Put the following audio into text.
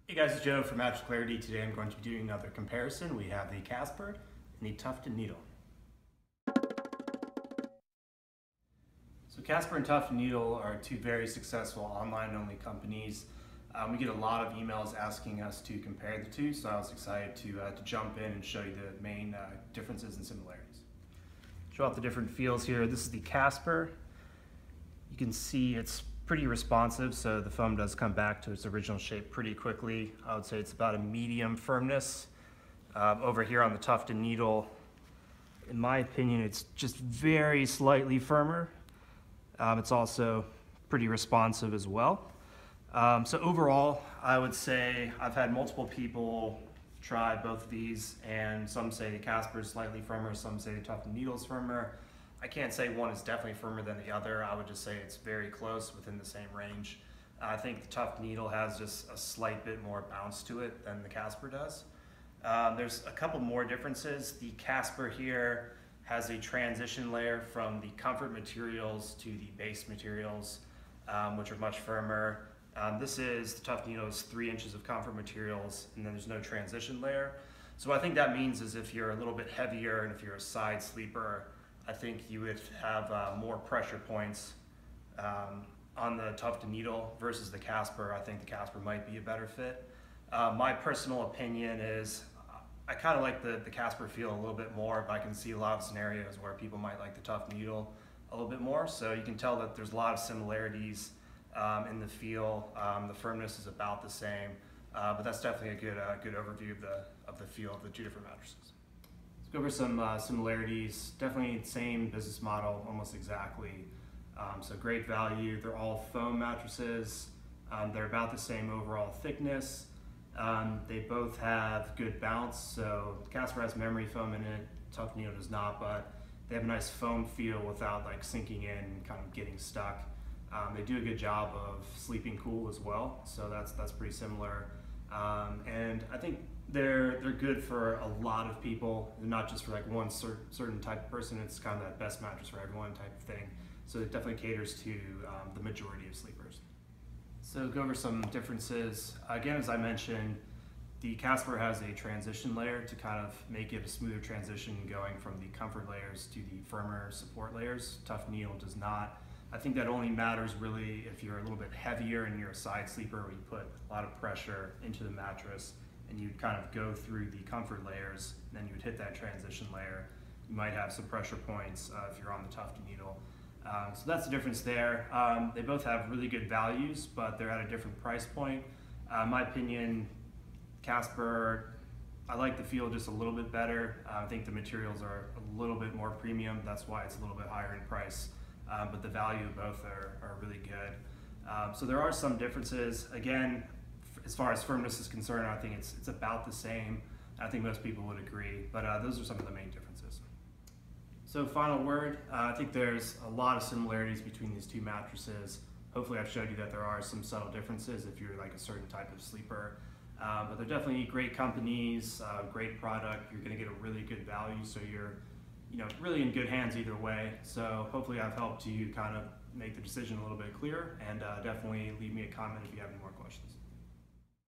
Hey guys, it's Joe from Mattress Clarity. Today I'm going to be doing another comparison. We have the Casper and the Tuft Needle. So Casper and Tuft Needle are two very successful online-only companies. We get a lot of emails asking us to compare the two, so I was excited to jump in and show you the main differences and similarities. Show off the different feels here. This is the Casper. You can see it's pretty responsive, so the foam does come back to its original shape pretty quickly. I would say it's about a medium firmness. Over here on the Tuft Needle, in my opinion, it's just very slightly firmer. It's also pretty responsive as well. So overall, I would say I've had multiple people try both of these, and some say the Casper is slightly firmer, some say the Tuft Needle is firmer. I can't say one is definitely firmer than the other. I would just say it's very close within the same range. I think the Tuft Needle has just a slight bit more bounce to it than the Casper does. There's a couple more differences. The Casper here has a transition layer from the comfort materials to the base materials, which are much firmer. The Tuft Needle is 3 inches of comfort materials, and then there's no transition layer. So what I think that means is if you're a little bit heavier and if you're a side sleeper, I think you would have more pressure points on the Tuft Needle versus the Casper. I think the Casper might be a better fit. My personal opinion is I kind of like the Casper feel a little bit more, but I can see a lot of scenarios where people might like the Tuft Needle a little bit more. So you can tell that there's a lot of similarities in the feel. The firmness is about the same, but that's definitely a good overview of the feel of the two different mattresses. Let's go over some similarities. Definitely same business model, almost exactly. So great value. They're all foam mattresses. They're about the same overall thickness. They both have good bounce. So Casper has memory foam in it. Tuft Needle does not, but they have a nice foam feel without like sinking in and kind of getting stuck. They do a good job of sleeping cool as well. So that's pretty similar. And I think they're good for a lot of people, not just for like one certain type of person. It's kind of that best mattress for everyone type of thing. So it definitely caters to the majority of sleepers. So go over some differences. Again, as I mentioned, the Casper has a transition layer to kind of make it a smoother transition going from the comfort layers to the firmer support layers. Tuft Needle does not. I think that only matters really if you're a little bit heavier and you're a side sleeper where you put a lot of pressure into the mattress and you'd kind of go through the comfort layers, and then you would hit that transition layer. You might have some pressure points if you're on the Tuft Needle. So that's the difference there. They both have really good values, but they're at a different price point. In my opinion, Casper, I like the feel just a little bit better. I think the materials are a little bit more premium. That's why it's a little bit higher in price. But the value of both are really good. So there are some differences. Again, as far as firmness is concerned, I think it's about the same. I think most people would agree, but those are some of the main differences. So final word, I think there's a lot of similarities between these two mattresses. Hopefully I've showed you that there are some subtle differences if you're like a certain type of sleeper. But they're definitely great companies, great product. You're gonna get a really good value, so you're really in good hands either way. So hopefully I've helped you kind of make the decision a little bit clearer, and definitely leave me a comment if you have any more questions.